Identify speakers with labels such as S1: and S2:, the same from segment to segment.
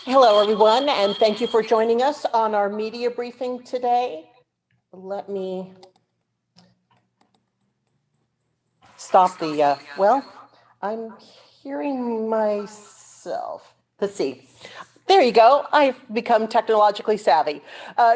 S1: Hello, everyone, and thank you for joining us on our media briefing today. Let me stop the, I'm hearing myself. Let's see. There you go. I've become technologically savvy.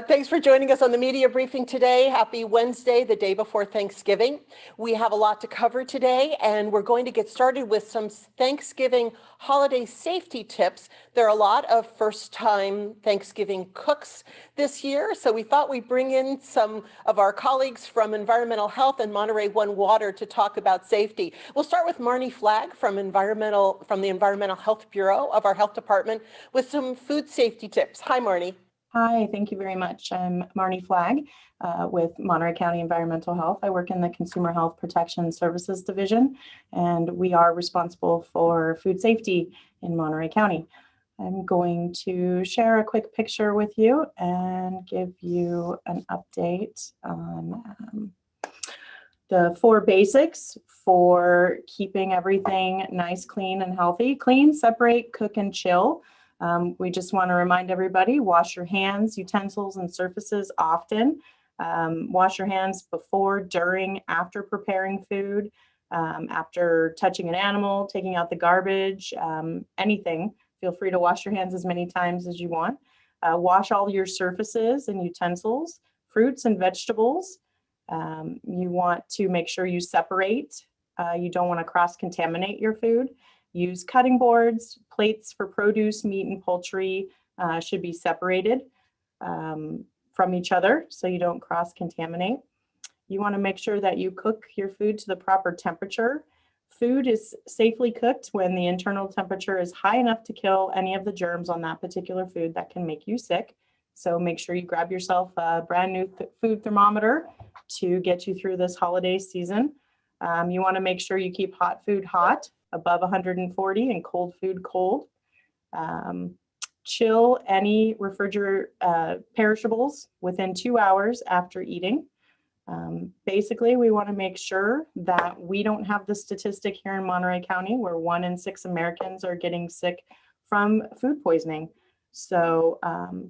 S1: Thanks for joining us on the media briefing today. Happy Wednesday, the day before Thanksgiving. We have a lot to cover today, and we're going to get started with some Thanksgiving holiday safety tips. There are a lot of first-time Thanksgiving cooks this year, so we thought we'd bring in some of our colleagues from Environmental Health and Monterey One Water to talk about safety. We'll start with Marnie Flagg from the Environmental Health Bureau of our health department with some food safety tips. Hi, Marnie.
S2: Hi, thank you very much. I'm Marnie Flagg with Monterey County Environmental Health. I work in the Consumer Health Protection Services Division, and we are responsible for food safety in Monterey County. I'm going to share a quick picture with you and give you an update on the 4 basics for keeping everything nice, clean, and healthy. Clean, separate, cook, and chill. We just want to remind everybody, wash your hands, utensils, and surfaces often. Wash your hands before, during, after preparing food, after touching an animal, taking out the garbage, anything. Feel free to wash your hands as many times as you want. Wash all your surfaces and utensils, fruits and vegetables. You want to make sure you separate. You don't want to cross-contaminate your food. Use cutting boards. Plates for produce, meat, and poultry should be separated from each other so you don't cross-contaminate. You want to make sure that you cook your food to the proper temperature. Food is safely cooked when the internal temperature is high enough to kill any of the germs on that particular food that can make you sick. So make sure you grab yourself a brand new food thermometer to get you through this holiday season. You want to make sure you keep hot food hot, above 140, and cold food cold. Chill any perishables within 2 hours after eating. Basically, we want to make sure that we don't have the statistic here in Monterey County where 1 in 6 Americans are getting sick from food poisoning. So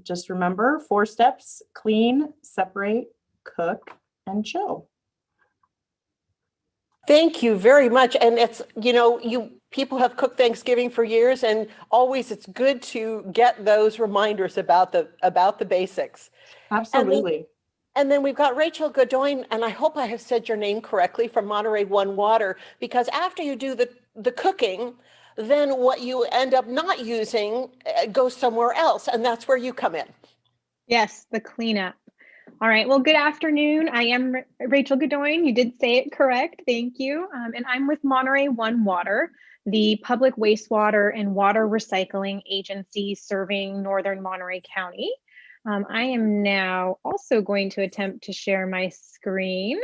S2: just remember 4 steps: clean, separate, cook, and chill.
S1: Thank you very much. And it's, people have cooked Thanksgiving for years, and always it's good to get those reminders about the basics.
S2: Absolutely.
S1: And then we've got Rachel Godoy, and I hope I have said your name correctly, from Monterey One Water, because after you do the cooking, then what you end up not using goes somewhere else, and that's where you come in.
S3: Yes, the cleanup. All right, well, good afternoon. I am Rachel Godoy. You did say it correct, thank you. And I'm with Monterey One Water, the public wastewater and water recycling agency serving Northern Monterey County. I am now also going to attempt to share my screen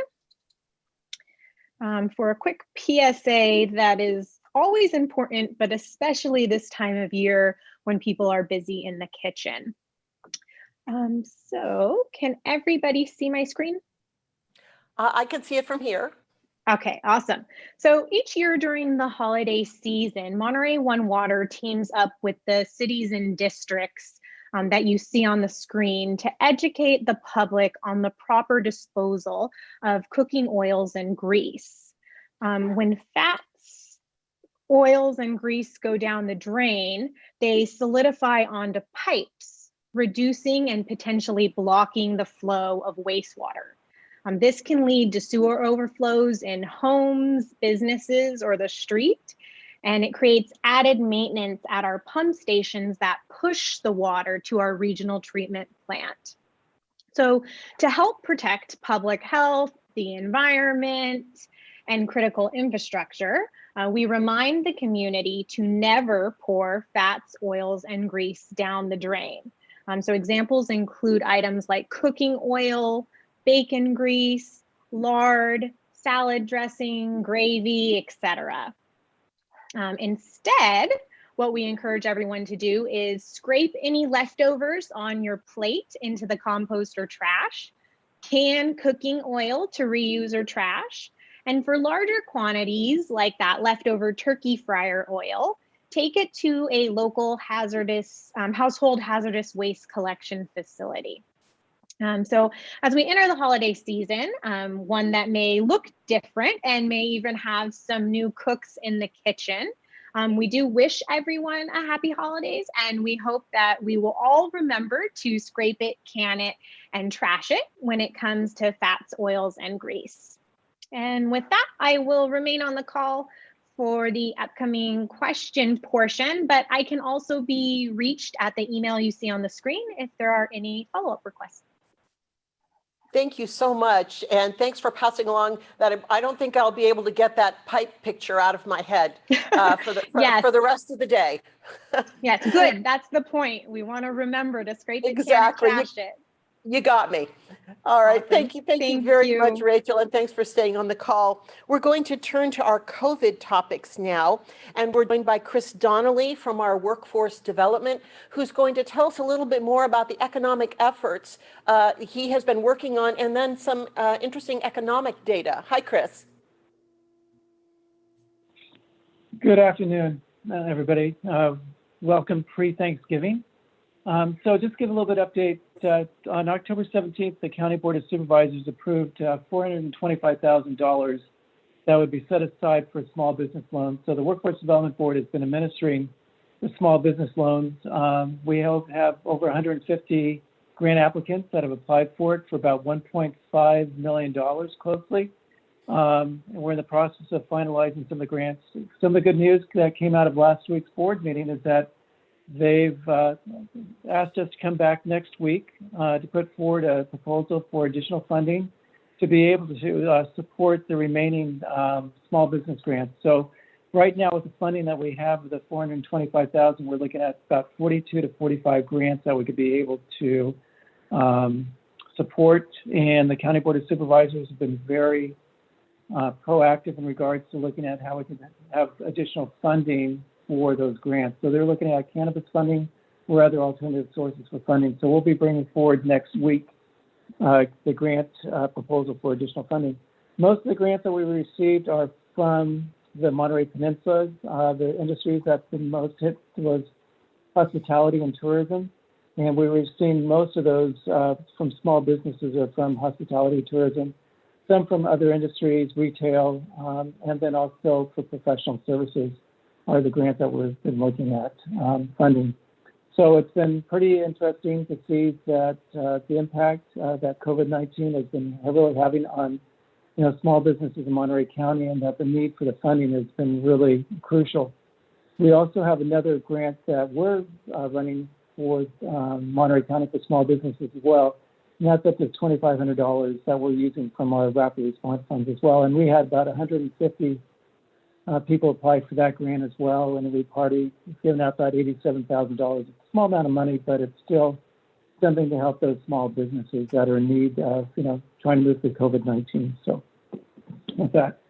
S3: for a quick PSA that is always important, but especially this time of year when people are busy in the kitchen. So can everybody see my screen?
S1: I can see it from here.
S3: Okay, awesome. So each year during the holiday season, Monterey One Water teams up with the cities and districts that you see on the screen to educate the public on the proper disposal of cooking oils and grease. When fats, oils, and grease go down the drain, they solidify onto pipes, reducing and potentially blocking the flow of wastewater. This can lead to sewer overflows in homes, businesses, or the street, and it creates added maintenance at our pump stations that push the water to our regional treatment plant. So to help protect public health, the environment, and critical infrastructure, we remind the community to never pour fats, oils, and grease down the drain. So examples include items like cooking oil, bacon grease, lard, salad dressing, gravy, etc. Instead, what we encourage everyone to do is scrape any leftovers on your plate into the compost or trash, can cooking oil to reuse or trash, and for larger quantities like that leftover turkey fryer oil, take it to a local household hazardous waste collection facility. So as we enter the holiday season, one that may look different and may even have some new cooks in the kitchen, we do wish everyone a happy holidays, and we hope that we will all remember to scrape it, can it, and trash it when it comes to fats, oils, and grease. And with that, I will remain on the call for the upcoming question portion, but I can also be reached at the email you see on the screen if there are any follow-up requests.
S1: Thank you so much. And thanks for passing along that. I don't think I'll be able to get that pipe picture out of my head for the rest of the day.
S3: Yes, good. That's the point. We want to remember to scrape it,
S1: Exactly.
S3: can it, trash it.
S1: You got me. All right.
S3: Awesome.
S1: Thank you. Thank you very much, Rachel. And thanks for staying on the call. We're going to turn to our COVID topics now. And we're joined by Chris Donnelly from our workforce development, who's going to tell us a little bit more about the economic efforts he has been working on, and then some interesting economic data. Hi, Chris.
S4: Good afternoon, everybody. Welcome pre-Thanksgiving. So just give a little bit of update. On October 17th, the County Board of Supervisors approved $425,000 that would be set aside for small business loans. So the Workforce Development Board has been administering the small business loans. We have over 150 grant applicants that have applied for it for about $1.5 million closely. And we're in the process of finalizing some of the grants. Some of the good news that came out of last week's board meeting is that they've asked us to come back next week to put forward a proposal for additional funding to be able to support the remaining small business grants. So right now with the funding that we have, the $425,000, we're looking at about 42 to 45 grants that we could be able to support. And the County Board of Supervisors have been very proactive in regards to looking at how we can have additional funding for those grants. So they're looking at cannabis funding or other alternative sources for funding. So we'll be bringing forward next week the grant proposal for additional funding. Most of the grants that we received are from the Monterey Peninsula. The industries that's been most hit was hospitality and tourism. And we were seeing most of those from small businesses or from hospitality, tourism, some from other industries, retail, and then also for professional services are the grants that we've been looking at funding. So it's been pretty interesting to see that the impact that COVID-19 has been heavily having on small businesses in Monterey County, and that the need for the funding has been really crucial. We also have another grant that we're running for Monterey County for small businesses as well, and that's up to $2,500 that we're using from our rapid response funds as well. And we had about 150 people applied for that grant as well, and we given out about $87,000. It's a small amount of money, but it's still something to help those small businesses that are in need of, trying to move through COVID-19. So with that,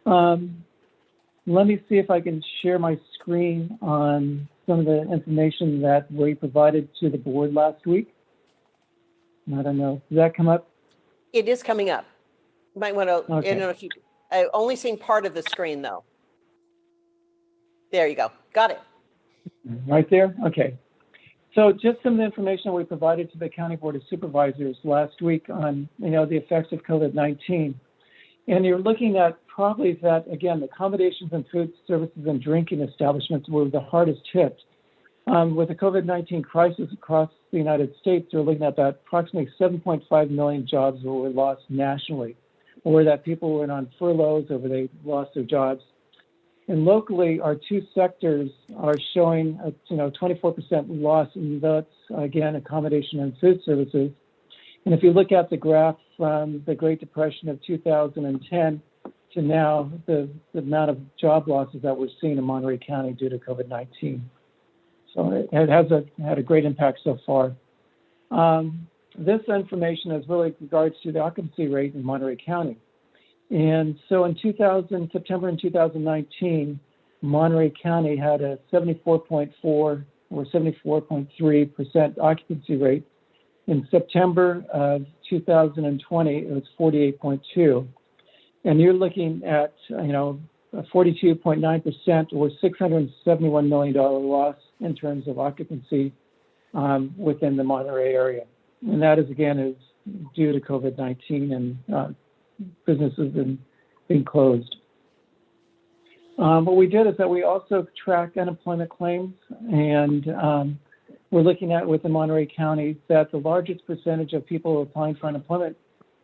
S4: let me see if I can share my screen on some of the information that we provided to the board last week. I don't know, does that come up?
S1: It is coming up. You might want to,
S4: Okay.
S1: I don't know if you, I've only seen part of the screen though. There you go. Got it.
S4: Right there? Okay. So just some of the information we provided to the County Board of Supervisors last week on, the effects of COVID-19. And you're looking at probably that, again, accommodations and food services and drinking establishments were the hardest hit. With the COVID-19 crisis across the United States, we're looking at that approximately 7.5 million jobs were lost nationally, or that people went on furloughs or they lost their jobs. And locally, our two sectors are showing a 24% loss, and that's, again, accommodation and food services. And if you look at the graph from the Great Depression of 2010 to now, the amount of job losses that we're seeing in Monterey County due to COVID-19. So it has had a great impact so far. This information is really with regards to the occupancy rate in Monterey County. And so in September in 2019, Monterey County had a 74.4 or 74.3% occupancy rate. In September of 2020, it was 48.2. And you're looking at, a 42.9% or $671 million loss in terms of occupancy within the Monterey area. And that is, again, is due to COVID-19 and businesses being closed. What we did is that we also track unemployment claims, and we're looking at within Monterey County that the largest percentage of people applying for unemployment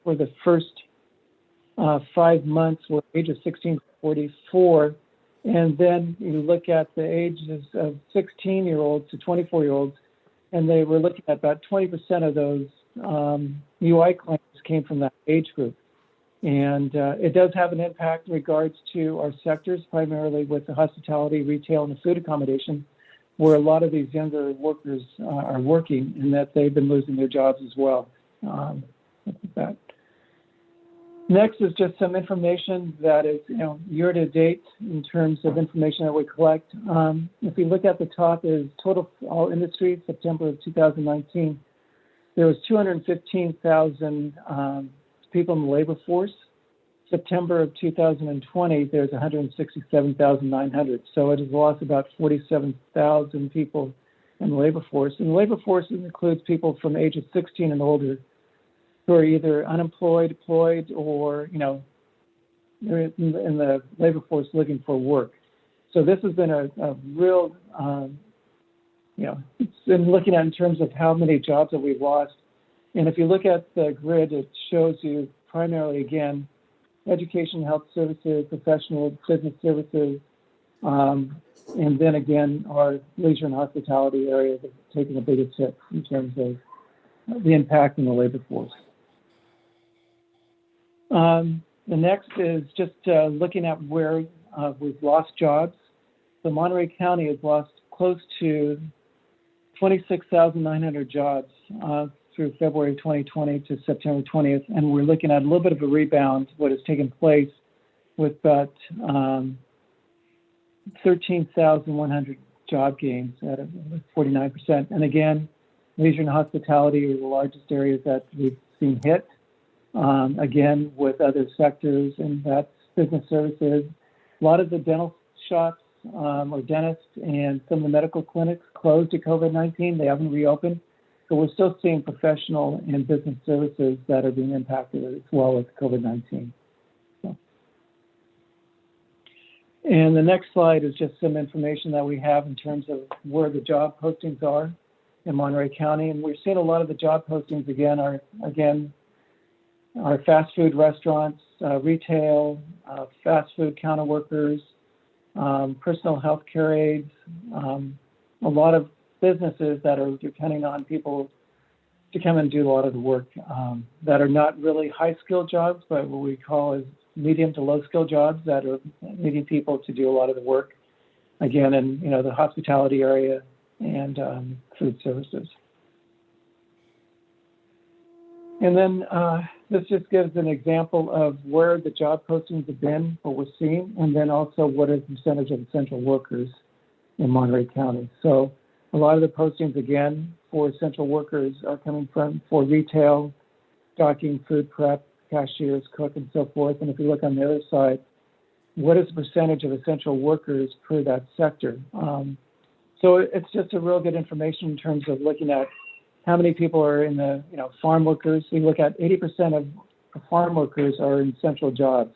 S4: for the first 5 months were ages 16 to 44. And then you look at the ages of 16-year-olds to 24-year-olds, and they were looking at about 20% of those UI claims came from that age group. And it does have an impact in regards to our sectors, primarily with the hospitality, retail, and the food accommodation, where a lot of these younger workers are working, and that they've been losing their jobs as well. That. Next is just some information that is, year to date in terms of information that we collect. If you look at the top is total all industries, September of 2019, there was 215,000 people in the labor force. September of 2020, there's 167,900. So it has lost about 47,000 people in the labor force. And the labor force includes people from ages 16 and older who are either unemployed, deployed, or, they're in the labor force looking for work. So this has been a real, it's been looking at in terms of how many jobs that we've lost. And if you look at the grid, it shows you primarily, again, education, health services, professional business services, and then again, our leisure and hospitality areas have taken the biggest hit in terms of the impact in the labor force. The next is just looking at where we've lost jobs. So Monterey County has lost close to 26,900 jobs through February 2020 to September 20th, and we're looking at a little bit of a rebound, what has taken place with about 13,100 job gains at 49%. And again, leisure and hospitality are the largest areas that we've seen hit. Again, with other sectors, and that's business services. A lot of the dental shops or dentists and some of the medical clinics closed to COVID-19. They haven't reopened. So we're still seeing professional and business services that are being impacted as well with COVID-19. So. And the next slide is just some information that we have in terms of where the job postings are in Monterey County. And we're seeing a lot of the job postings are fast food restaurants, retail, fast food counter workers, personal health care aides, a lot of businesses that are depending on people to come and do a lot of the work that are not really high-skilled jobs, but what we call is medium to low-skilled jobs that are needing people to do a lot of the work, again, in the hospitality area and food services. And then this just gives an example of where the job postings have been, what we're seeing, and then also what is the percentage of essential workers in Monterey County. So a lot of the postings, again, for essential workers are coming for retail, stocking, food prep, cashiers, cook, and so forth. And if you look on the other side, what is the percentage of essential workers per that sector? So it's just a real good information in terms of looking at how many people are in the farm workers. We look at 80% of farm workers are in essential jobs.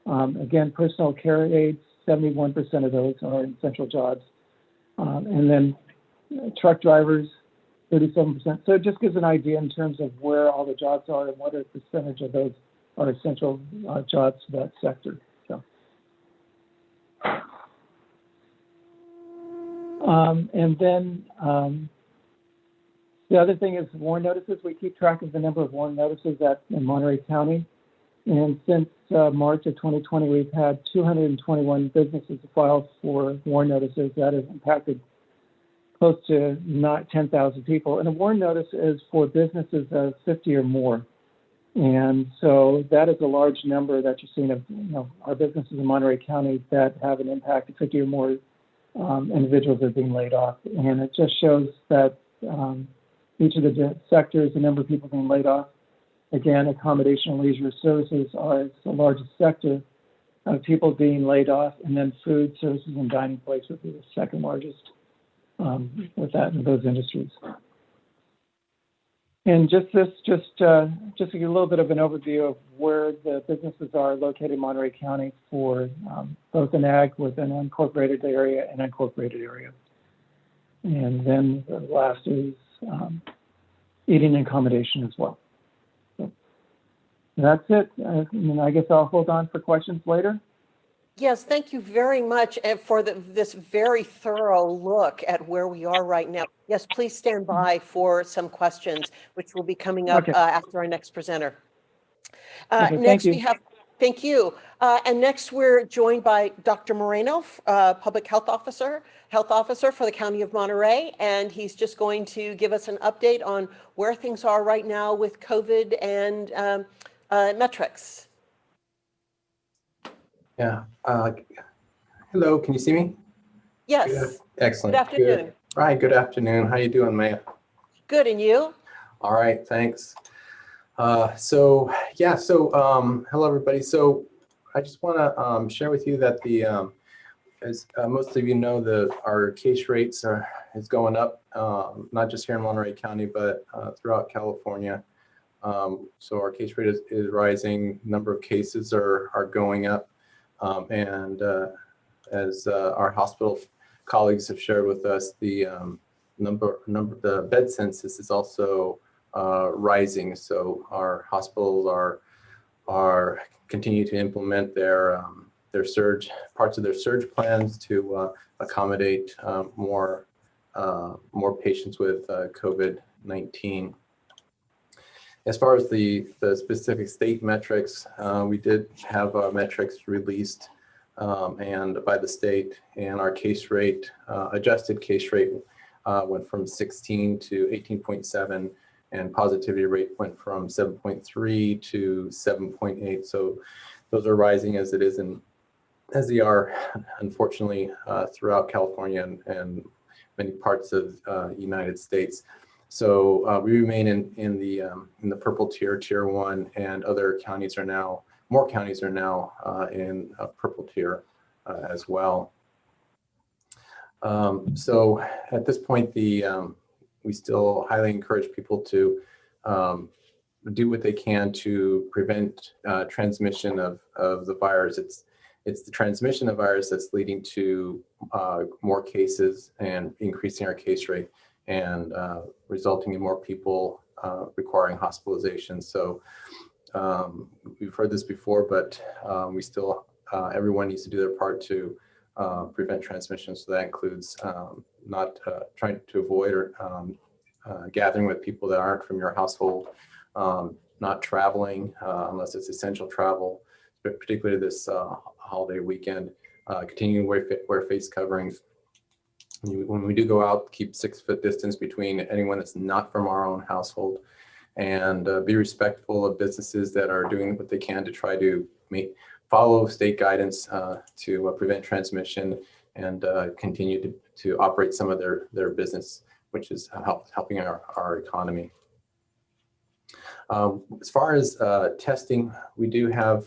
S4: Again, personal care aides, 71% of those are in essential jobs. And then truck drivers, 37%. So it just gives an idea in terms of where all the jobs are and what a percentage of those are essential jobs to that sector. So. And then the other thing is warn notices. We keep track of the number of warn notices in Monterey County. And since March of 2020, we've had 221 businesses file for warn notices. That has impacted close to 10,000 people. And a warn notice is for businesses of 50 or more. And so that is a large number that you're seeing of our businesses in Monterey County that have an impact of 50 or more individuals are being laid off. And it just shows that each of the sectors, the number of people being laid off. Again, accommodation and leisure services are the largest sector, of people being laid off, and then food services and dining places are the second largest with that in those industries. And just to give you a little bit of an overview of where the businesses are located in Monterey County for both an ag with an unincorporated area and unincorporated area. And then the last is eating and accommodation as well. So that's it. I guess I'll hold on for questions later.
S1: Yes, thank you very much for this very thorough look at where we are right now. Yes, please stand by for some questions, which will be coming up after our next presenter. Next we have, thank you. And next we're joined by Dr. Moreno, Public Health Officer for the County of Monterey. And he's just going to give us an update on where things are right now with COVID and metrics.
S5: Yeah. Hello, can you see me?
S1: Yes.
S5: Excellent.
S1: Good afternoon.
S5: Good. Right, good afternoon. How you doing, Maya?
S1: Good, and you?
S5: All right, thanks. Hello everybody. So I just want to share with you that as most of you know, our case rates is going up, not just here in Monterey County, but throughout California. So our case rate is rising. Number of cases are going up. As our hospital colleagues have shared with us, the the bed census is also rising. So our hospitals are continue to implement their parts of their surge plans to accommodate more patients with COVID-19. As far as the specific state metrics, we did have metrics released and by the state, and our case rate, adjusted case rate, went from 16 to 18.7, and positivity rate went from 7.3 to 7.8. So those are rising as as they are, unfortunately, throughout California and many parts of the United States. So we remain in the purple tier 1, and other counties are now, more counties are now in a purple tier as well. So at this point, we still highly encourage people to do what they can to prevent transmission of the virus. It's the transmission of virus that's leading to more cases and increasing our case rate, and resulting in more people requiring hospitalization. So we've heard this before, but we still, everyone needs to do their part to prevent transmission. So that includes not trying to avoid or gathering with people that aren't from your household, not traveling unless it's essential travel, but particularly this holiday weekend, continuing to wear face coverings. When we do go out, keep 6 foot distance between anyone that's not from our own household, and be respectful of businesses that are doing what they can to try to follow state guidance to prevent transmission, and continue to operate some of their business, which is helping our economy. As far as testing, we do have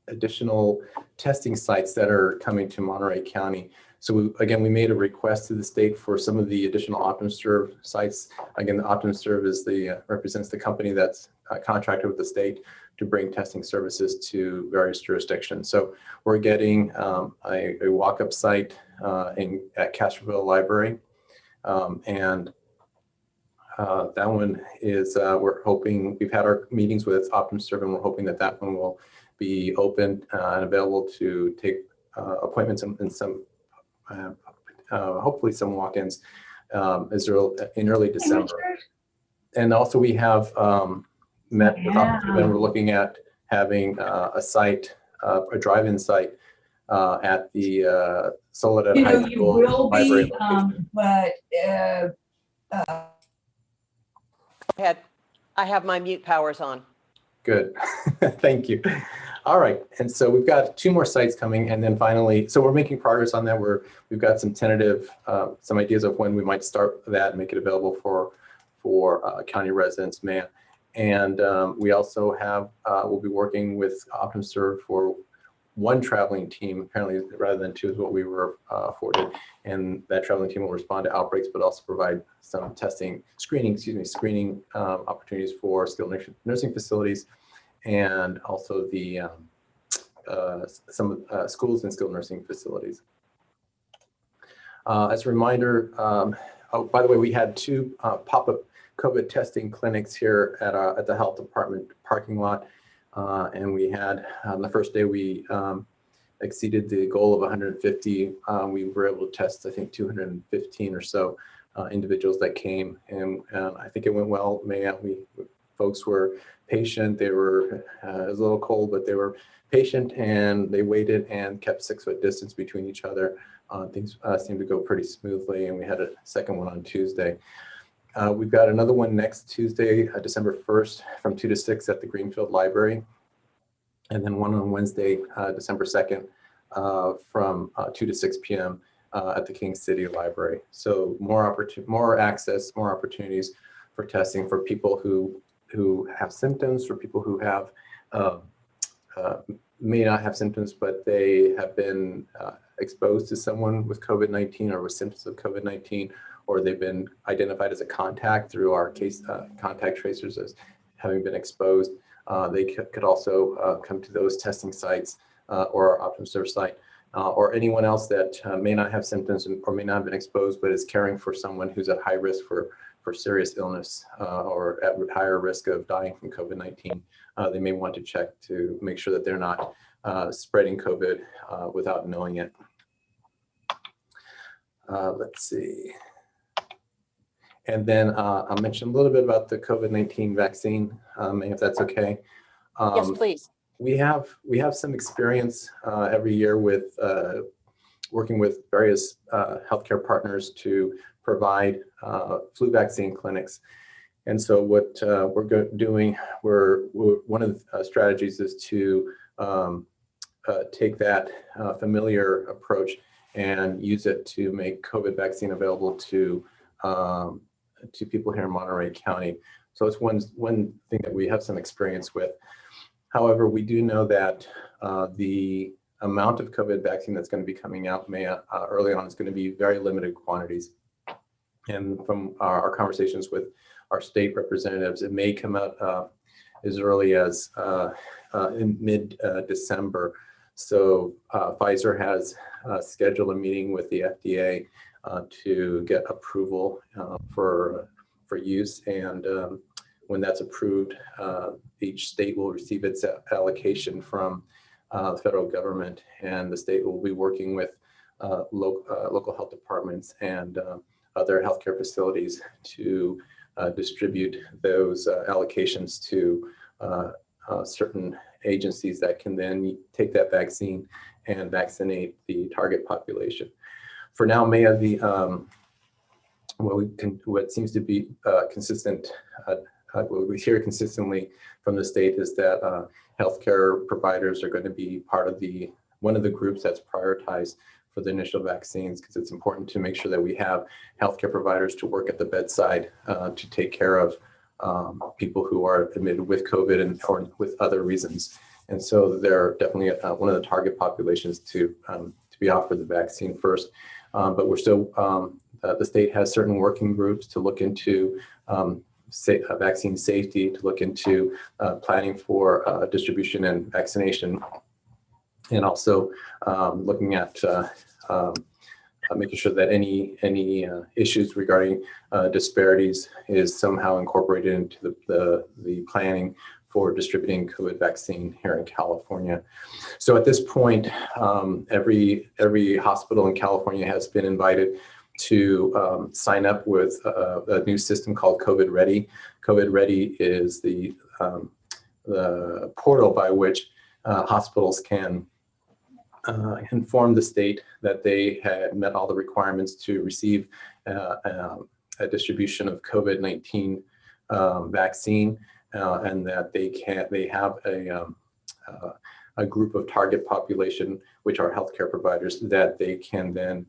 S5: additional testing sites that are coming to Monterey County. So we made a request to the state for some of the additional OptumServe sites. Again, the OptumServe is represents the company that's contracted with the state to bring testing services to various jurisdictions. So we're getting a walk-up site at Castroville Library, and that one is, we're hoping, we've had our meetings with OptumServe, and we're hoping that one will be open and available to take appointments and some, hopefully some walk-ins in early December. And also we have met with OptumServe, and we're looking at having a site, a drive-in site at the Soledad High School library location.
S1: Go ahead. I have my mute powers on.
S5: Good. Thank you. All right. And so we've got 2 more sites coming. And then finally, so we're making progress on that. We've got some tentative, some ideas of when we might start that and make it available for county residents. And we also have, we'll be working with OptumServe for one traveling team, apparently rather than two is what we were afforded. And that traveling team will respond to outbreaks, but also provide some screening opportunities for skilled nursing facilities, and also the some schools and skilled nursing facilities. As a reminder, oh, by the way, we had two pop-up COVID testing clinics here at the health department parking lot. And we had, on the first day, we exceeded the goal of 150. We were able to test, I think, 215 or so individuals that came. And I think it went well. Folks were patient. They were, it was a little cold, but they were patient, and they waited and kept 6-foot distance between each other. Things seemed to go pretty smoothly, and we had a second one on Tuesday. We've got another one next Tuesday, December 1st, from 2 to 6 at the Greenfield Library, and then one on Wednesday, December 2nd, from 2 to 6 p.m. At the King City Library. So more access, more opportunities for testing for people who have symptoms, for people who have may not have symptoms, but they have been exposed to someone with COVID-19 or with symptoms of COVID-19, or they've been identified as a contact through our case contact tracers as having been exposed. They could also come to those testing sites or our OptumServe site, or anyone else that may not have symptoms or may not have been exposed, but is caring for someone who's at high risk for serious illness or at higher risk of dying from COVID-19. They may want to check to make sure that they're not spreading COVID without knowing it. Let's see. And then I'll mention a little bit about the COVID-19 vaccine, if that's okay.
S1: Yes, please.
S5: We have some experience every year with working with various healthcare partners to provide flu vaccine clinics. And so what we're doing, one of the strategies is to take that familiar approach and use it to make COVID vaccine available to people here in Monterey County. So it's one thing that we have some experience with. However, we do know that the amount of COVID vaccine that's going to be coming out early on is going to be very limited quantities. And from our conversations with our state representatives, it may come out as early as in mid-December. So Pfizer has scheduled a meeting with the FDA to get approval for use, and when that's approved, each state will receive its allocation from the federal government, and the state will be working with local health departments and other healthcare facilities to distribute those allocations to certain agencies that can then take that vaccine and vaccinate the target population. For now, what seems to be consistent, what we hear consistently from the state is that healthcare providers are going to be part of one of the groups that's prioritized for the initial vaccines, because it's important to make sure that we have healthcare providers to work at the bedside to take care of people who are admitted with COVID or with other reasons. And so they're definitely one of the target populations to be offered the vaccine first. But we're still, the state has certain working groups to look into vaccine safety, to look into planning for distribution and vaccination, and also looking at making sure that any issues regarding disparities is somehow incorporated into the planning for distributing COVID vaccine here in California. So at this point, every hospital in California has been invited to sign up with a new system called COVID Ready. COVID Ready is the portal by which hospitals can inform the state that they had met all the requirements to receive a distribution of COVID-19 vaccine, and that they have a group of target population, which are healthcare providers, that they can then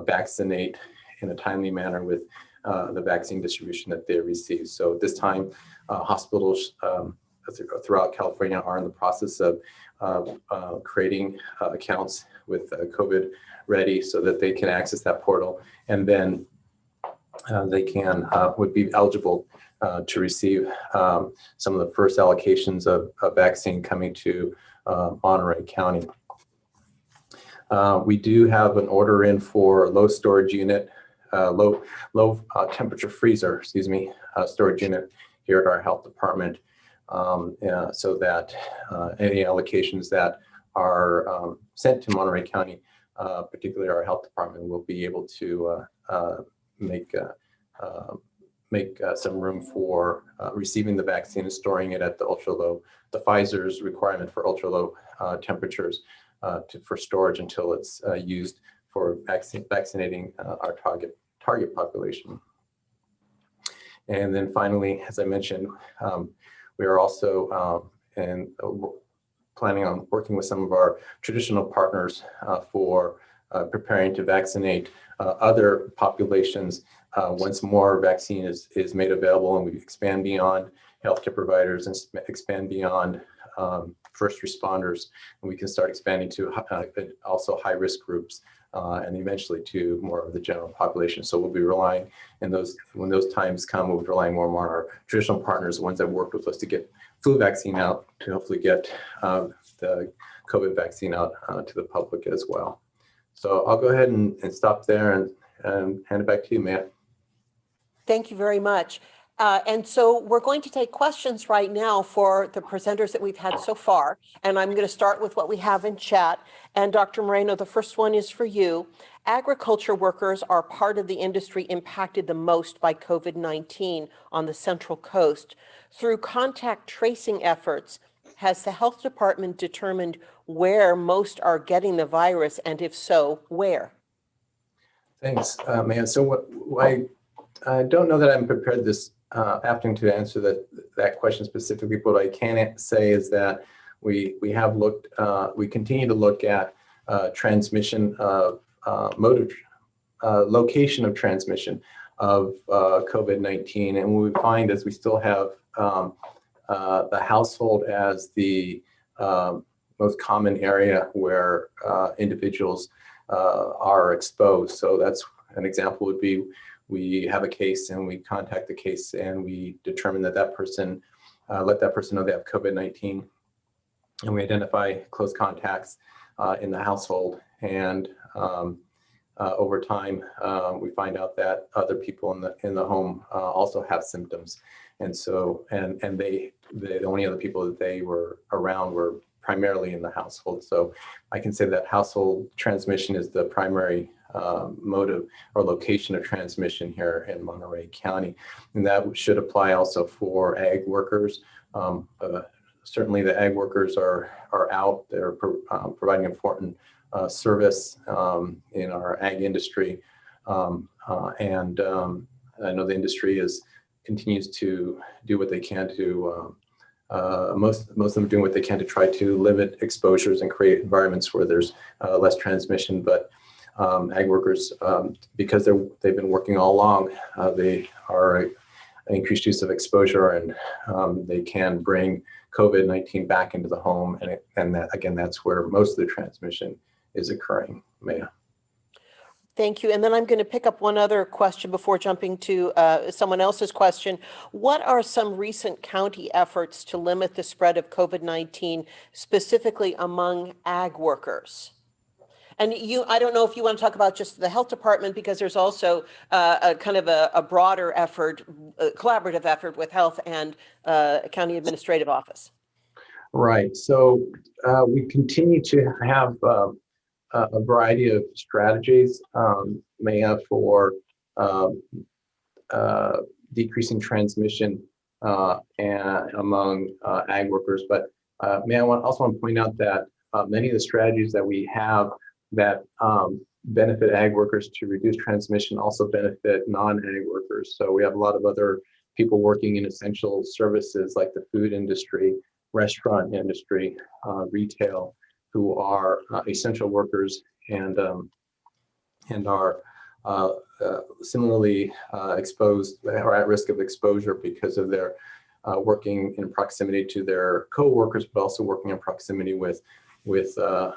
S5: vaccinate in a timely manner with the vaccine distribution that they receive. So at this time, hospitals throughout California are in the process of creating accounts with COVID Ready so that they can access that portal, and then they would be eligible to receive some of the first allocations of vaccine coming to Monterey County. We do have an order in for low storage unit, low temperature freezer, storage unit here at our health department, so that any allocations that are sent to Monterey County, particularly our health department, will be able to make some room for receiving the vaccine and storing it at the ultra low, the Pfizer's requirement for ultra low temperatures for storage until it's used for vaccinating our target population. And then finally, as I mentioned, we are also planning on working with some of our traditional partners for preparing to vaccinate other populations once more vaccine is made available, and we expand beyond healthcare providers and expand beyond first responders, and we can start expanding to also high-risk groups and eventually to more of the general population. So we'll be relying, when those times come, we'll be relying more and more on our traditional partners, the ones that worked with us to get flu vaccine out, to hopefully get the COVID vaccine out to the public as well. So I'll go ahead and stop there and hand it back to you, Matt.
S1: Thank you very much. And so we're going to take questions right now for the presenters that we've had so far. And I'm going to start with what we have in chat. And Dr. Moreno, the first one is for you. Agriculture workers are part of the industry impacted the most by COVID-19 on the Central Coast. Through contact tracing efforts, has the health department determined where most are getting the virus, and if so, where?
S5: Thanks, man. So I don't know that I'm prepared this afternoon to answer that question specifically, but what I can say is that we have looked, we continue to look at transmission of location of transmission of COVID-19, and what we find is we still have the household as the most common area where individuals are exposed. So that's an example would be, we have a case and we contact the case and we determine that that person, let that person know they have COVID-19, and we identify close contacts in the household. And over time, we find out that other people in the home also have symptoms. And so, and the only other people that they were around were primarily in the household. So I can say that household transmission is the primary mode or location of transmission here in Monterey County. And that should apply also for ag workers. Certainly the ag workers are out there providing important service in our ag industry. And I know the industry continues to do what they can to, most of them are doing what they can to try to limit exposures and create environments where there's less transmission. But ag workers, because they've been working all along, they are an increased use of exposure, and they can bring COVID-19 back into the home. And that, again, that's where most of the transmission is occurring. Maya.
S1: Thank you. And then I'm going to pick up one other question before jumping to someone else's question. What are some recent county efforts to limit the spread of COVID-19, specifically among ag workers? And I don't know if you want to talk about just the health department, because there's also a kind of a broader effort, a collaborative effort with health and county administrative office.
S5: Right. So we continue to have a variety of strategies, for decreasing transmission and among ag workers. But I also want to point out that many of the strategies that we have that benefit ag workers to reduce transmission also benefit non-ag workers. So we have a lot of other people working in essential services like the food industry, restaurant industry, retail, who are essential workers and are similarly exposed or at risk of exposure because of their working in proximity to their co-workers, but also working in proximity with the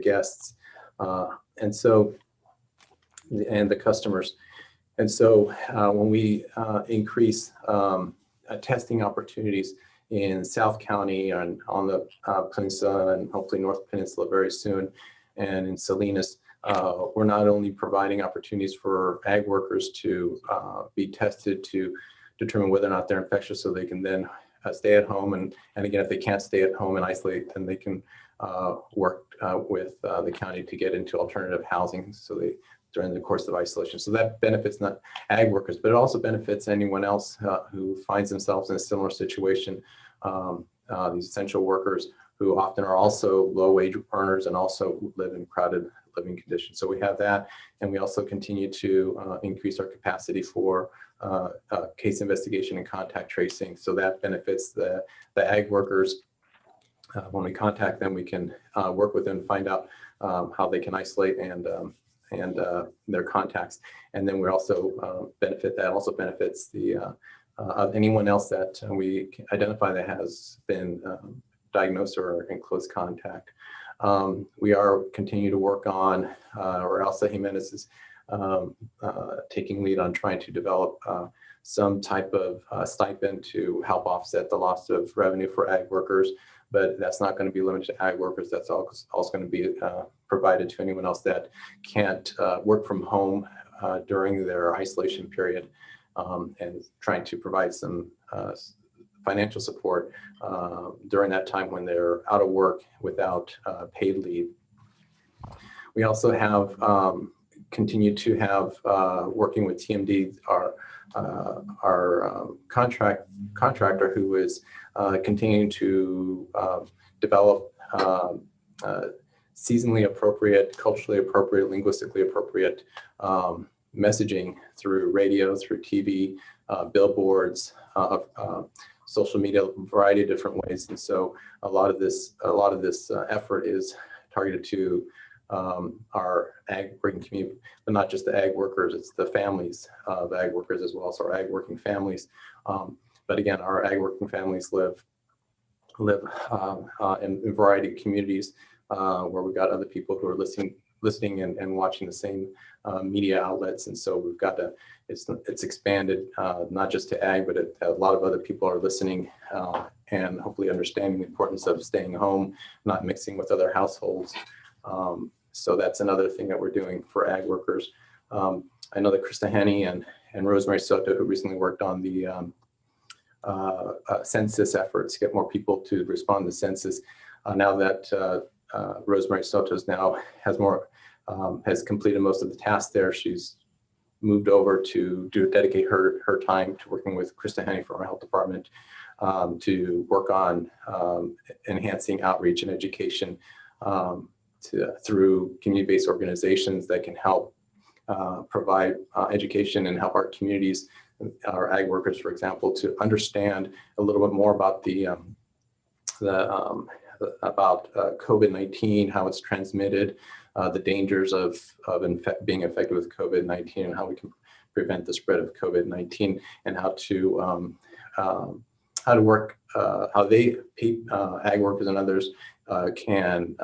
S5: guests, and the customers. And so when we increase testing opportunities in South County and on the peninsula and hopefully North Peninsula very soon, and in Salinas, we're not only providing opportunities for ag workers to be tested to determine whether or not they're infectious, so they can then stay at home. And again, if they can't stay at home and isolate, then they can work with the county to get into alternative housing during the course of isolation. So that benefits not ag workers, but it also benefits anyone else who finds themselves in a similar situation. These essential workers who often are also low wage earners and also live in crowded living conditions. So we have that, and we also continue to increase our capacity for case investigation and contact tracing. So that benefits the ag workers. When we contact them, we can work with them, find out how they can isolate and their contacts. And then we also benefits the anyone else that we identify that has been diagnosed or in close contact. We are continuing to work on, or Elsa Jimenez is taking lead on trying to develop some type of stipend to help offset the loss of revenue for ag workers. But that's not going to be limited to ag workers. That's also going to be provided to anyone else that can't work from home during their isolation period, and trying to provide some financial support during that time when they're out of work without paid leave. We also have continued to have working with TMD, our contractor, who is continuing to develop seasonally appropriate, culturally appropriate, linguistically appropriate messaging through radio, through TV, billboards, social media, a variety of different ways. And so a lot of this effort is targeted to our ag working community, but not just the ag workers, it's the families of ag workers as well, so our ag working families. But again, our ag working families live in a variety of communities where we've got other people who are listening and watching the same media outlets. And so we've got it's expanded not just to ag, but a lot of other people are listening and hopefully understanding the importance of staying home, not mixing with other households. So that's another thing that we're doing for ag workers. I know that Krista Henney and Rosemary Soto, who recently worked on the census efforts, get more people to respond to the census. Now that Rosemary Soto has completed most of the tasks there, she's moved over to dedicate her time to working with Krista Henney from our health department to work on enhancing outreach and education through community-based organizations that can help provide education and help our communities, our ag workers, for example, to understand a little bit more about about COVID-19, how it's transmitted, the dangers of being infected with COVID-19, and how we can prevent the spread of COVID-19, and how to work, how ag workers and others can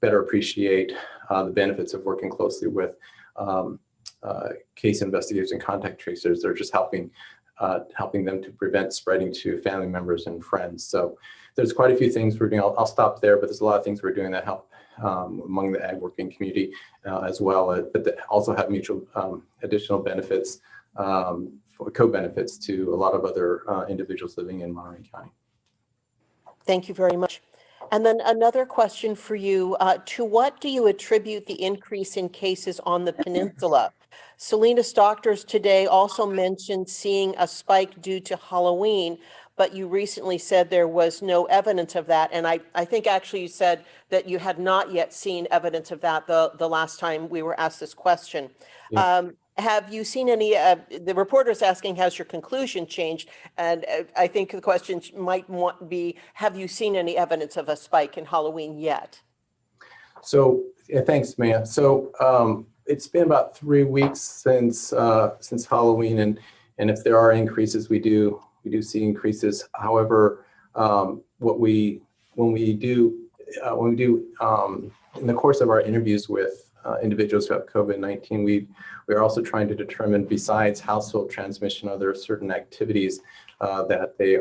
S5: better appreciate the benefits of working closely with case investigators and contact tracers. They're just helping them to prevent spreading to family members and friends. So there's quite a few things we're doing. I'll stop there, but there's a lot of things we're doing that help among the ag working community as well, but that also have mutual additional benefits, co-benefits to a lot of other individuals living in Monterey County.
S1: Thank you very much. And then another question for you. To what do you attribute the increase in cases on the peninsula? Salinas doctors today also mentioned seeing a spike due to Halloween, but you recently said there was no evidence of that. And I think actually you said that you had not yet seen evidence of that the last time we were asked this question. Yeah. Have you seen any, the reporter's asking, has your conclusion changed? And I think the question might be, have you seen any evidence of a spike in Halloween yet?
S5: So Yeah, thanks, Maya. So it's been about 3 weeks since Halloween, and if there are increases, we do see increases. However, when we do in the course of our interviews with individuals who have COVID-19, we are also trying to determine, besides household transmission, are there certain activities that they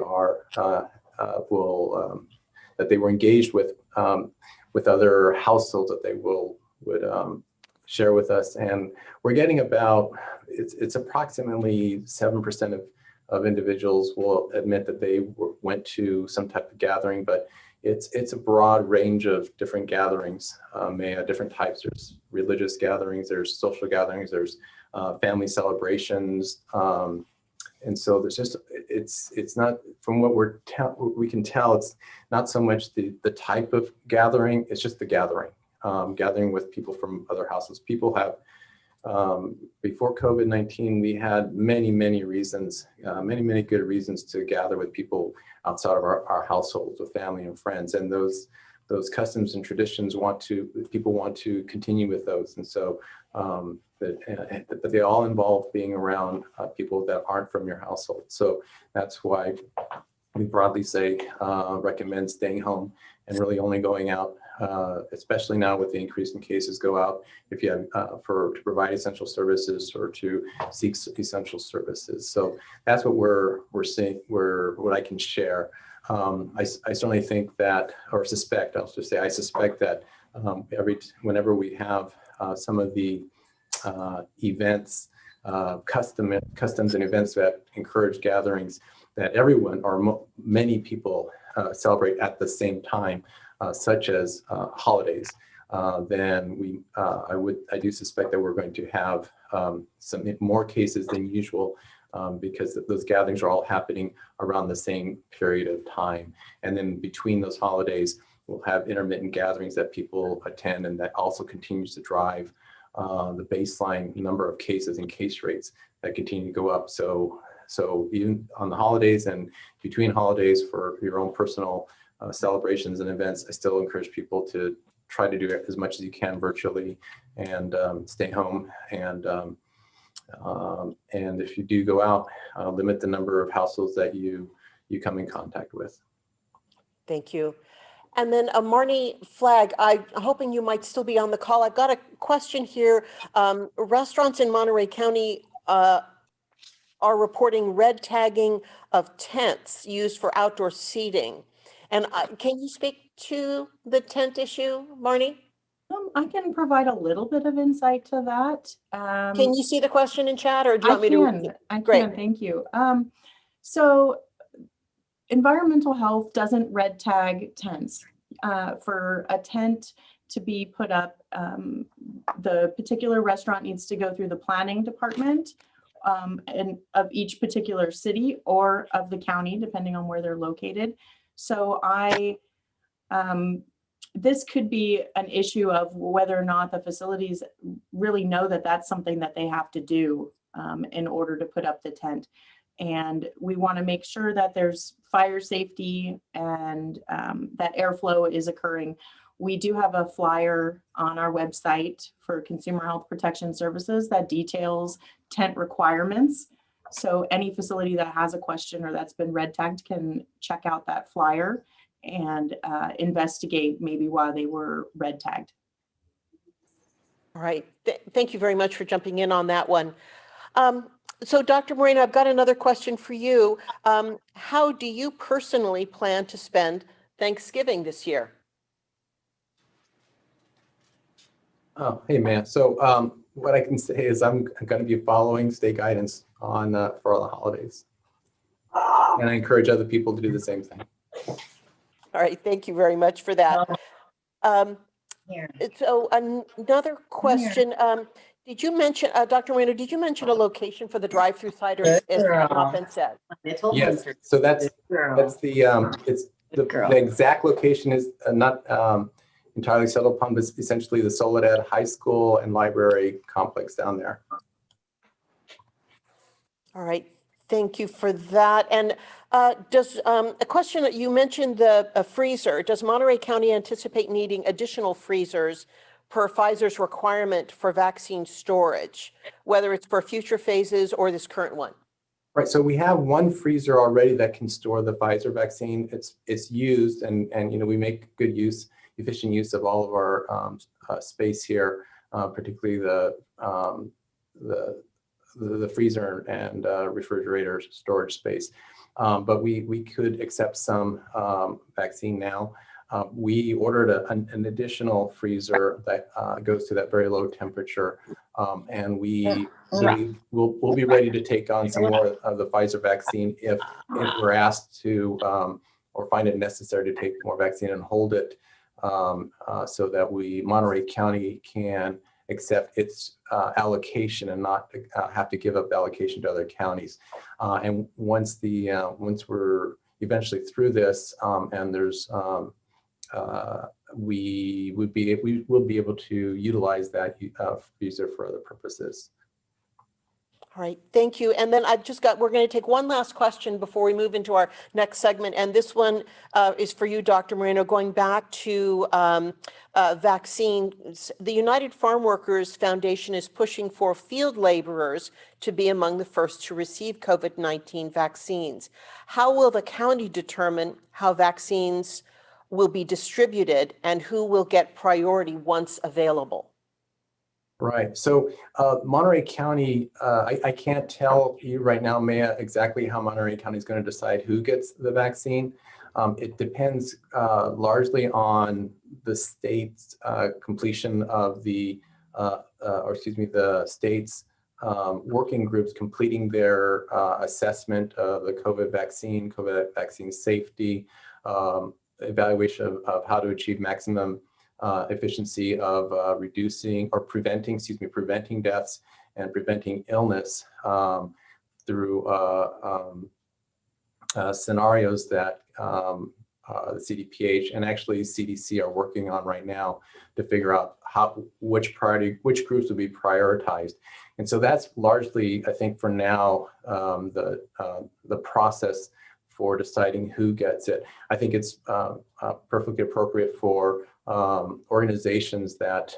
S5: were engaged with other households that they would share with us. And we're getting about, it's approximately 7% of individuals will admit that they went to some type of gathering, but it's a broad range of different gatherings, different types. There's religious gatherings, there's social gatherings, there's family celebrations. And so there's just, it's not, from what we can tell, it's not so much the type of gathering, it's just the gathering, gathering with people from other houses. People have, before COVID-19, we had many reasons, many good reasons to gather with people outside of our households, with family and friends. And those customs and traditions people want to continue with those. And so that they all involve being around people that aren't from your household. So that's why we broadly say recommend staying home and really only going out, especially now with the increase in cases, go out if you have to provide essential services or to seek essential services. So that's what we're seeing, what I can share. I certainly think that, or suspect, I'll just say, I suspect that whenever we have some of the events, customs and events that encourage gatherings, that everyone or many people celebrate at the same time, such as holidays, then I do suspect that we're going to have some more cases than usual, because those gatherings are all happening around the same period of time. And then between those holidays, we'll have intermittent gatherings that people attend, and that also continues to drive the baseline number of cases and case rates that continue to go up. So even on the holidays and between holidays, for your own personal celebrations and events, I still encourage people to try to do as much as you can virtually and stay home. And if you do go out, limit the number of households that you come in contact with.
S1: Thank you. And then Marnie Flagg, I'm hoping you might still be on the call. I've got a question here. Restaurants in Monterey County are reporting red tagging of tents used for outdoor seating. And can you speak to the tent issue, Marnie?
S2: I can provide a little bit of insight to that.
S1: Can you see the question in chat, or do you want me to read it?
S2: I
S1: Great.
S2: can, thank you. So environmental health doesn't red tag tents. For a tent to be put up, the particular restaurant needs to go through the planning department and of each particular city or of the county, depending on where they're located. So this could be an issue of whether or not the facilities really know that that's something that they have to do in order to put up the tent. And we want to make sure that there's fire safety and that airflow is occurring. We do have a flyer on our website for Consumer Health Protection Services that details tent requirements. So any facility that has a question or that's been red tagged can check out that flyer and investigate maybe why they were red tagged.
S1: All right. Thank you very much for jumping in on that one. So Dr. Moreno, I've got another question for you. How do you personally plan to spend Thanksgiving this year?
S5: Oh, hey, man. So what I can say is I'm going to be following state guidance on for all the holidays. And I encourage other people to do the same thing.
S1: All right. Thank you very much for that. So another question. Did you mention, Dr. Moreno, did you mention a location for the drive-through ciders as not been said?
S5: Yes. So that's the exact location is not entirely settled upon, but essentially the Soledad High School and Library complex down there.
S1: All right. Thank you for that. And does a question that you mentioned a freezer, does Monterey County anticipate needing additional freezers per Pfizer's requirement for vaccine storage, whether it's for future phases or this current one?
S5: Right, so we have one freezer already that can store the Pfizer vaccine. It's used, and we make good use, efficient use of all of our space here, particularly the freezer and refrigerator storage space. But we could accept some vaccine now. We ordered an additional freezer that goes to that very low temperature, and we'll be ready to take on some more of the Pfizer vaccine if we're asked to or find it necessary to take more vaccine and hold it, so that Monterey County can accept its allocation and not have to give up allocation to other counties. And once we're eventually through this, and there's we will be able to utilize that freezer for other purposes.
S1: All right, thank you. And then we're going to take one last question before we move into our next segment. And this one is for you, Dr. Moreno, going back to vaccines. The United Farm Workers Foundation is pushing for field laborers to be among the first to receive COVID-19 vaccines. How will the county determine how vaccines will be distributed and who will get priority once available?
S5: Right. So Monterey County, I can't tell you right now, Maya, exactly how Monterey County is going to decide who gets the vaccine. It depends largely on the state's completion of the state's working groups completing their assessment of the COVID vaccine safety, evaluation of how to achieve maximum efficiency of preventing deaths and preventing illness through scenarios that the CDPH and actually CDC are working on right now to figure out which groups will be prioritized. And so that's largely, I think, for now, the process for deciding who gets it. I think it's perfectly appropriate for organizations that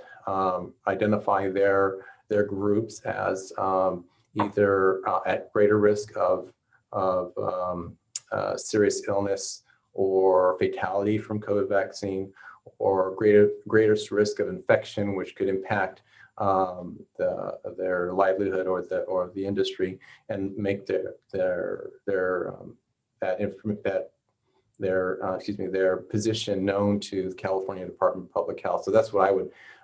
S5: identify their groups as either at greater risk of serious illness or fatality from COVID vaccine, or greatest risk of infection, which could impact their livelihood or the industry, and make their position known to the California Department of Public Health. So that's what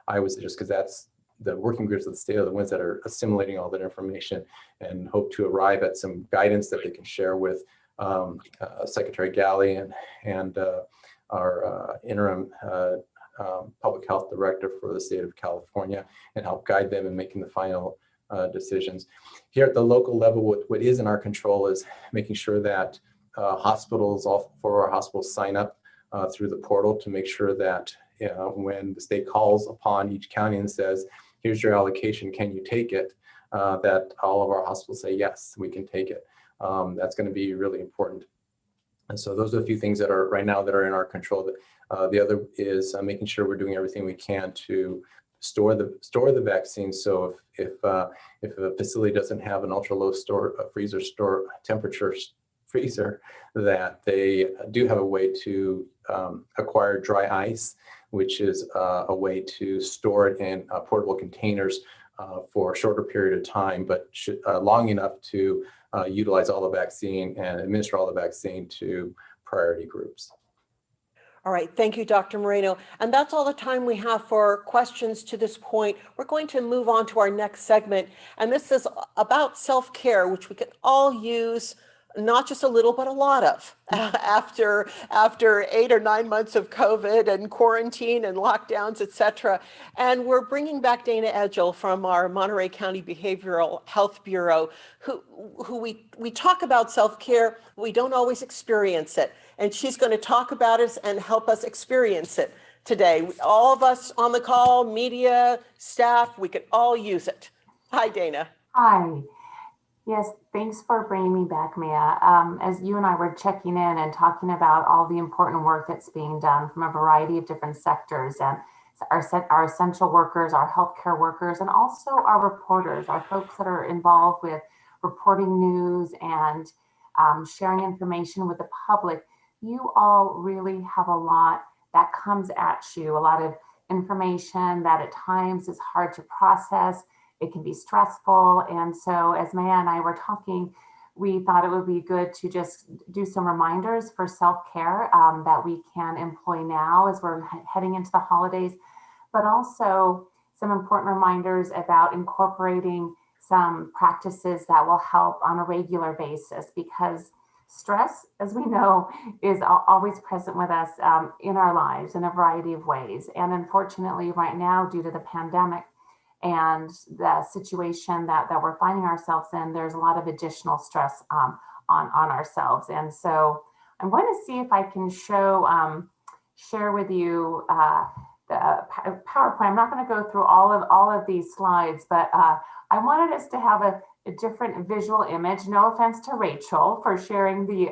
S5: I would suggest, because that's the working groups of the state are the ones that are assimilating all that information and hope to arrive at some guidance that they can share with Secretary Galley and our interim public health director for the state of California, and help guide them in making the final decisions. Here at the local level, what is in our control is making sure that all 4 of our hospitals sign up through the portal to make sure that when the state calls upon each county and says, here's your allocation, can you take it? That all of our hospitals say, yes, we can take it. That's going to be really important. And so those are a few things that are right now that are in our control. The other is making sure we're doing everything we can to store the vaccine. So if a facility doesn't have an ultra low freezer temperature freezer, that they do have a way to acquire dry ice, which is a way to store it in portable containers for a shorter period of time, but long enough to utilize all the vaccine and administer all the vaccine to priority groups.
S1: All right, thank you, Dr. Moreno. And that's all the time we have for questions to this point. We're going to move on to our next segment, and this is about self-care, which we can all use not just a little, but a lot of after 8 or 9 months of COVID and quarantine and lockdowns, et cetera. And we're bringing back Dana Edgell from our Monterey County Behavioral Health Bureau, who we talk about self-care, we don't always experience it. And she's going to talk about it and help us experience it today. All of us on the call, media, staff, we could all use it. Hi, Dana.
S6: Hi. Yes, thanks for bringing me back, Mia. As you and I were checking in and talking about all the important work that's being done from a variety of different sectors, and our essential workers, our healthcare workers, and also our reporters, our folks that are involved with reporting news and sharing information with the public. You all really have a lot that comes at you, a lot of information that at times is hard to process. It can be stressful. And so as Maya and I were talking, we thought it would be good to just do some reminders for self-care that we can employ now as we're heading into the holidays, but also some important reminders about incorporating some practices that will help on a regular basis, because stress, as we know, is always present with us in our lives in a variety of ways. And unfortunately, right now, due to the pandemic and the situation that we're finding ourselves in, there's a lot of additional stress on ourselves. And so I'm going to see if I can share with you the PowerPoint. I'm not going to go through all of these slides, but I wanted us to have a different visual image. No offense to Rachel for sharing the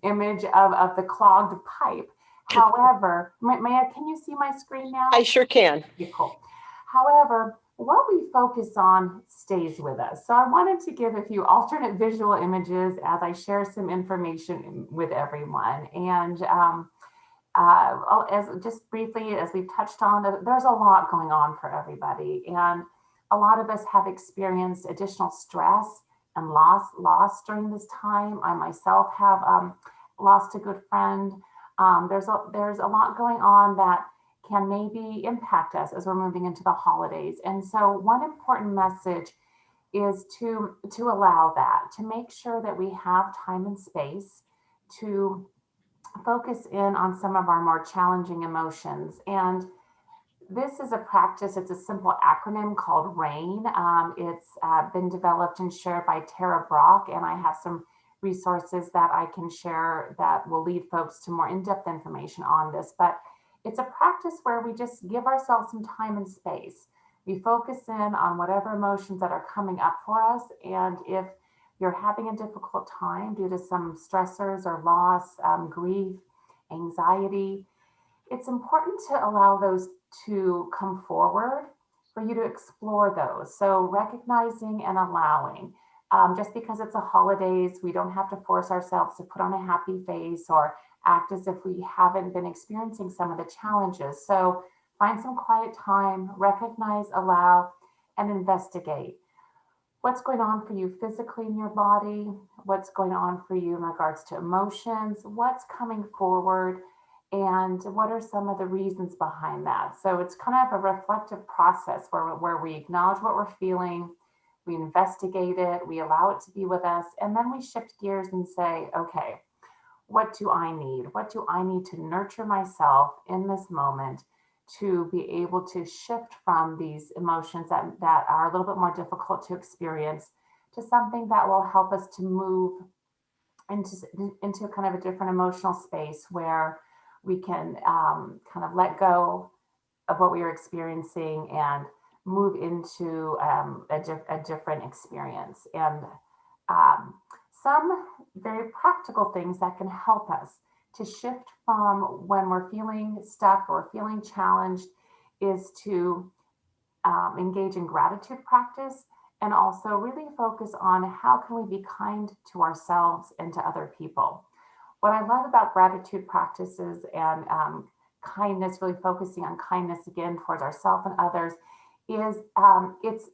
S6: image of the clogged pipe. However, Maya, can you see my screen now?
S1: I sure can.
S6: Okay, cool. However, what we focus on stays with us. So I wanted to give a few alternate visual images as I share some information with everyone. And as just briefly, as we've touched on, there's a lot going on for everybody. And a lot of us have experienced additional stress and loss during this time. I myself have lost a good friend. There's a lot going on that can maybe impact us as we're moving into the holidays. And so one important message is to allow that, to make sure that we have time and space to focus in on some of our more challenging emotions. And this is a practice, it's a simple acronym called RAIN. It's been developed and shared by Tara Brock, and I have some resources that I can share that will lead folks to more in-depth information on this. But it's a practice where we just give ourselves some time and space. We focus in on whatever emotions that are coming up for us. And if you're having a difficult time due to some stressors or loss, grief, anxiety, it's important to allow those to come forward for you to explore those. So recognizing and allowing. Just because it's a holidays, we don't have to force ourselves to put on a happy face or act as if we haven't been experiencing some of the challenges. So find some quiet time, recognize, allow, and investigate. What's going on for you physically in your body? What's going on for you in regards to emotions? What's coming forward? And what are some of the reasons behind that? So it's kind of a reflective process where we acknowledge what we're feeling, we investigate it, we allow it to be with us, and then we shift gears and say, okay, what do I need? What do I need to nurture myself in this moment to be able to shift from these emotions that are a little bit more difficult to experience to something that will help us to move into kind of a different emotional space where we can kind of let go of what we are experiencing and move into a different experience. And some very practical things that can help us to shift from when we're feeling stuck or feeling challenged is to engage in gratitude practice and also really focus on how can we be kind to ourselves and to other people. What I love about gratitude practices and kindness, really focusing on kindness again towards ourselves and others, is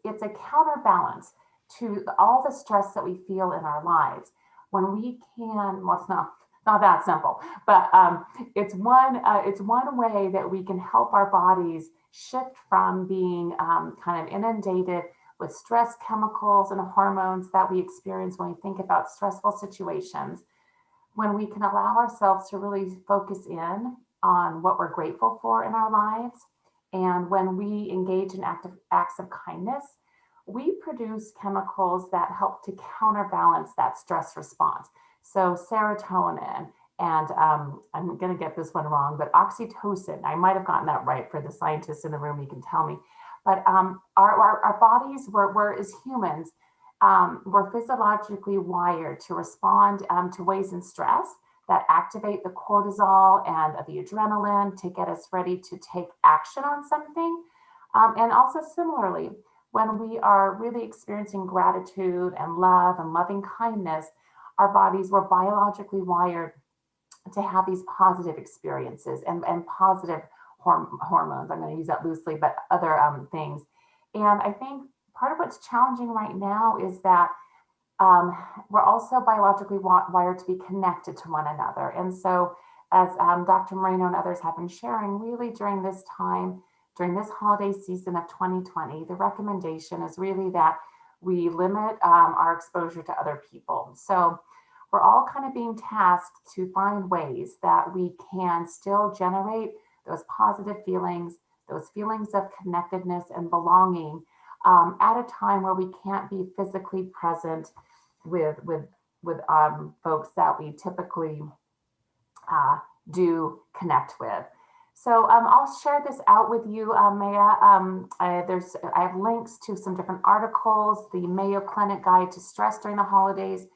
S6: it's a counterbalance to all the stress that we feel in our lives. When we can, well, it's not that simple, but it's one way that we can help our bodies shift from being kind of inundated with stress chemicals and hormones that we experience when we think about stressful situations. When we can allow ourselves to really focus in on what we're grateful for in our lives, and when we engage in acts of kindness, we produce chemicals that help to counterbalance that stress response. So serotonin and I'm going to get this one wrong, but oxytocin, I might have gotten that right for the scientists in the room, you can tell me. But our bodies, we're as humans, we're physiologically wired to respond to ways in stress that activate the cortisol and the adrenaline to get us ready to take action on something. And also similarly, when we are really experiencing gratitude and love and loving kindness, our bodies were biologically wired to have these positive experiences and positive hormones. I'm going to use that loosely, but other things. And I think part of what's challenging right now is that we're also biologically wired to be connected to one another. And so as Dr. Moreno and others have been sharing, really during this time, during this holiday season of 2020, the recommendation is really that we limit our exposure to other people. So we're all kind of being tasked to find ways that we can still generate those positive feelings, those feelings of connectedness and belonging at a time where we can't be physically present with folks that we typically do connect with. So I'll share this out with you, Maya. I have links to some different articles. The Mayo Clinic Guide to Stress During the Holidays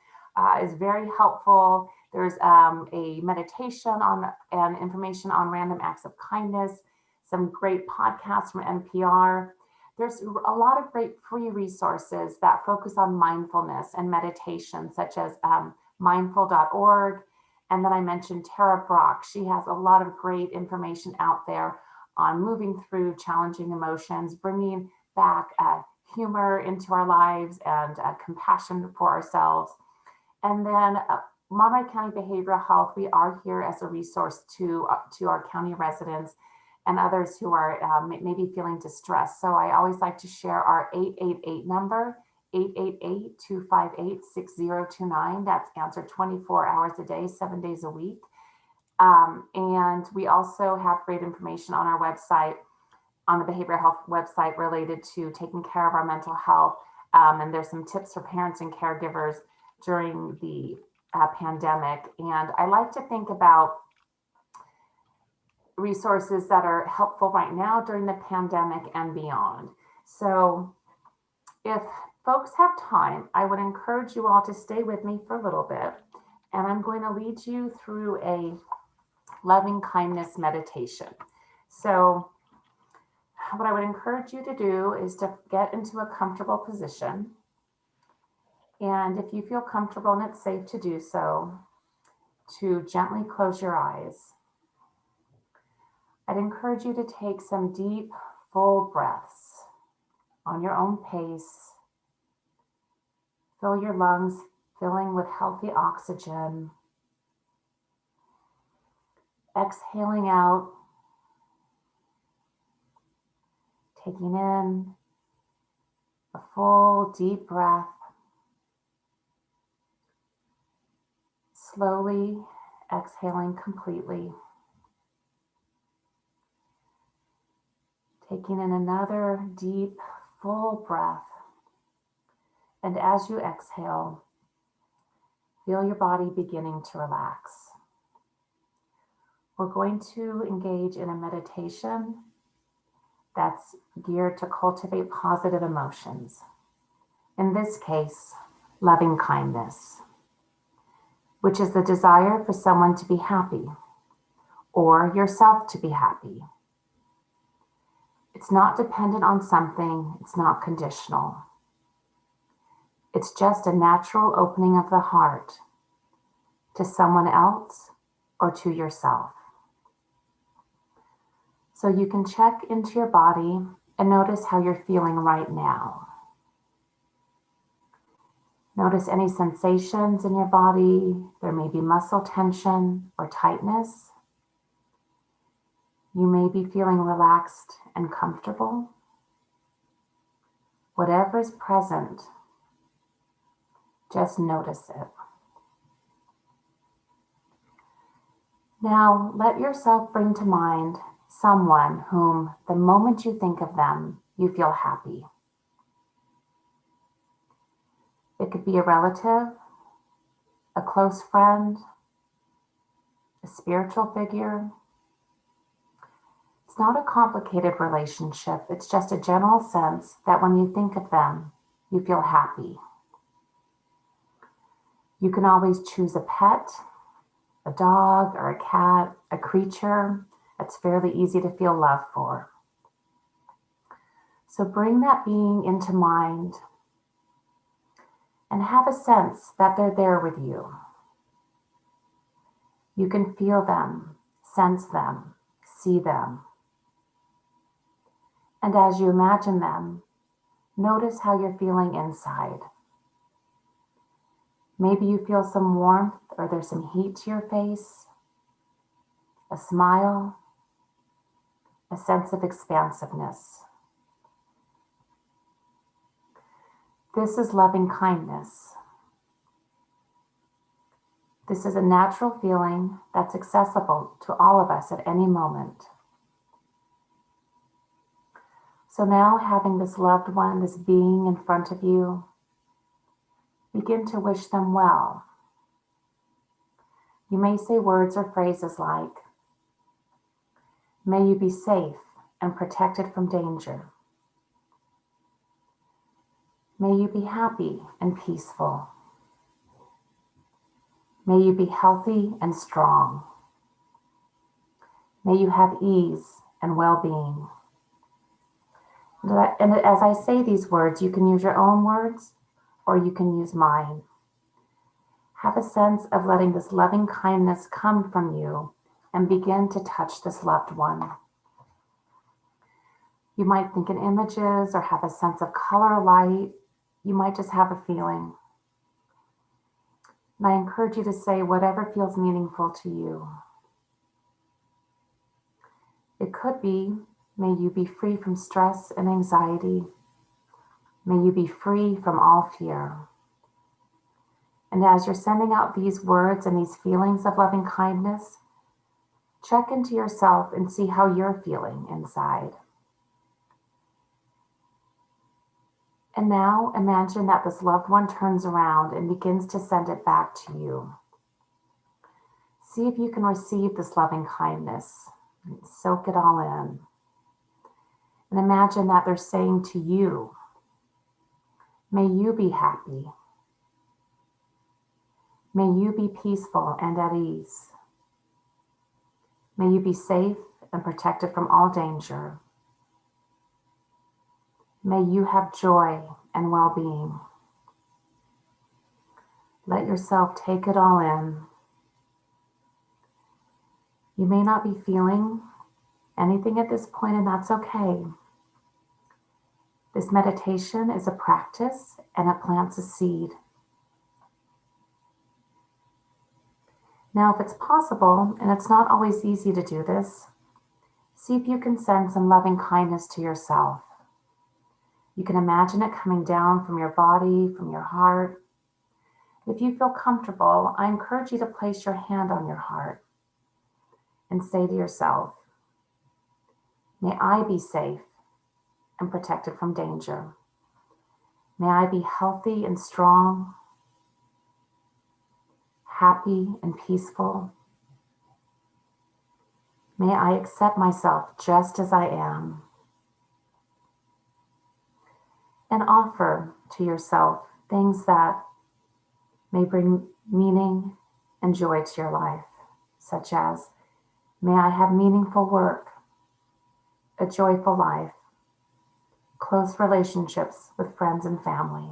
S6: is very helpful. There's a meditation on and information on random acts of kindness, some great podcasts from NPR. There's a lot of great free resources that focus on mindfulness and meditation, such as mindful.org. And then I mentioned Tara Brock. She has a lot of great information out there on moving through challenging emotions, bringing back humor into our lives and compassion for ourselves. And then Monterey County Behavioral Health, we are here as a resource to our county residents and others who are maybe feeling distressed. So I always like to share our 888 number, 888-258-6029. That's answered 24 hours a day, 7 days a week. And we also have great information on our website, on the behavioral health website, related to taking care of our mental health. And there's some tips for parents and caregivers during the pandemic. And I like to think about resources that are helpful right now during the pandemic and beyond. So if folks have time, I would encourage you all to stay with me for a little bit. And I'm going to lead you through a loving kindness meditation. So what I would encourage you to do is to get into a comfortable position. And if you feel comfortable and it's safe to do so, to gently close your eyes. I'd encourage you to take some deep, full breaths on your own pace. Fill your lungs filling with healthy oxygen. Exhaling out, taking in a full, deep breath. Slowly exhaling completely. Taking in another deep, full breath. And as you exhale, feel your body beginning to relax. We're going to engage in a meditation that's geared to cultivate positive emotions. In this case, loving kindness, which is the desire for someone to be happy or yourself to be happy. It's not dependent on something, it's not conditional. It's just a natural opening of the heart to someone else or to yourself. So you can check into your body and notice how you're feeling right now. Notice any sensations in your body. There may be muscle tension or tightness. You may be feeling relaxed and comfortable. Whatever is present, just notice it. Now, let yourself bring to mind someone whom, the moment you think of them, you feel happy. It could be a relative, a close friend, a spiritual figure. It's not a complicated relationship. It's just a general sense that when you think of them, you feel happy. You can always choose a pet, a dog or a cat, a creature that's fairly easy to feel love for. So bring that being into mind and have a sense that they're there with you. You can feel them, sense them, see them. And as you imagine them, notice how you're feeling inside. Maybe you feel some warmth or there's some heat to your face, a smile, a sense of expansiveness. This is loving kindness. This is a natural feeling that's accessible to all of us at any moment. So now, having this loved one, this being in front of you, begin to wish them well. You may say words or phrases like, "May you be safe and protected from danger. May you be happy and peaceful. May you be healthy and strong. May you have ease and well-being." And as I say these words, you can use your own words or you can use mine. Have a sense of letting this loving kindness come from you and begin to touch this loved one. You might think in images or have a sense of color or light. You might just have a feeling. And I encourage you to say whatever feels meaningful to you. It could be, may you be free from stress and anxiety. May you be free from all fear. And as you're sending out these words and these feelings of loving kindness, check into yourself and see how you're feeling inside. And now imagine that this loved one turns around and begins to send it back to you. See if you can receive this loving kindness. Soak it all in. And imagine that they're saying to you, may you be happy. May you be peaceful and at ease. May you be safe and protected from all danger. May you have joy and well-being. Let yourself take it all in. You may not be feeling anything at this point, and that's okay. This meditation is a practice and it plants a seed. Now, if it's possible, and it's not always easy to do this, see if you can send some loving kindness to yourself. You can imagine it coming down from your body, from your heart. If you feel comfortable, I encourage you to place your hand on your heart and say to yourself, may I be safe and protected from danger. May I be healthy and strong, happy and peaceful. May I accept myself just as I am. And offer to yourself things that may bring meaning and joy to your life, such as, may I have meaningful work, a joyful life, close relationships with friends and family.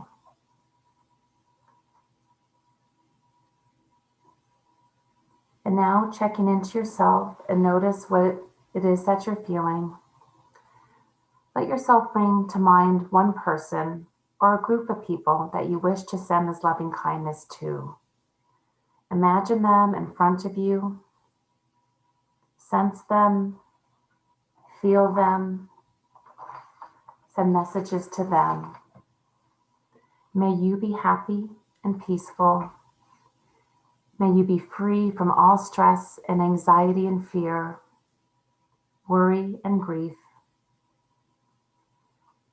S6: And now checking into yourself and notice what it is that you're feeling. Let yourself bring to mind one person or a group of people that you wish to send this loving kindness to. Imagine them in front of you. Sense them. Feel them. Send messages to them. May you be happy and peaceful. May you be free from all stress and anxiety and fear, worry and grief.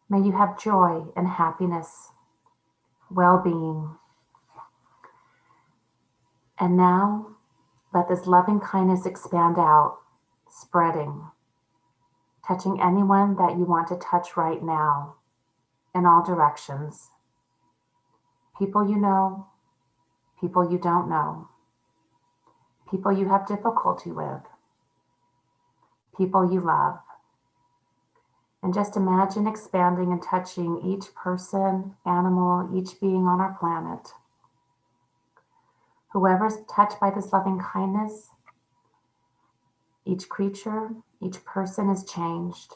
S6: May you have joy and happiness, well-being. And now, let this loving kindness expand out, spreading, touching anyone that you want to touch right now, in all directions. People you know, people you don't know, people you have difficulty with, people you love. And just imagine expanding and touching each person, animal, each being on our planet. Whoever's touched by this loving kindness, each creature, each person is changed.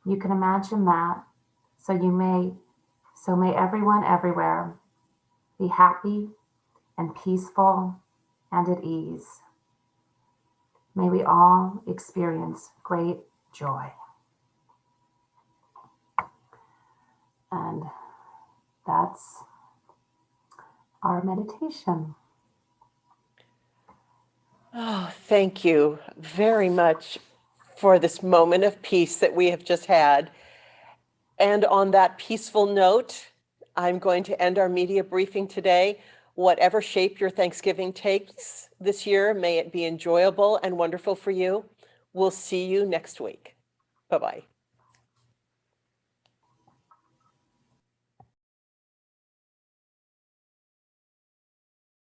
S6: You can imagine that. So may everyone everywhere be happy and peaceful and at ease. May we all experience great joy. And that's our meditation.
S1: Oh, thank you very much for this moment of peace that we have just had. And on that peaceful note, I'm going to end our media briefing today. Whatever shape your Thanksgiving takes this year, may it be enjoyable and wonderful for you. We'll see you next week. Bye-bye.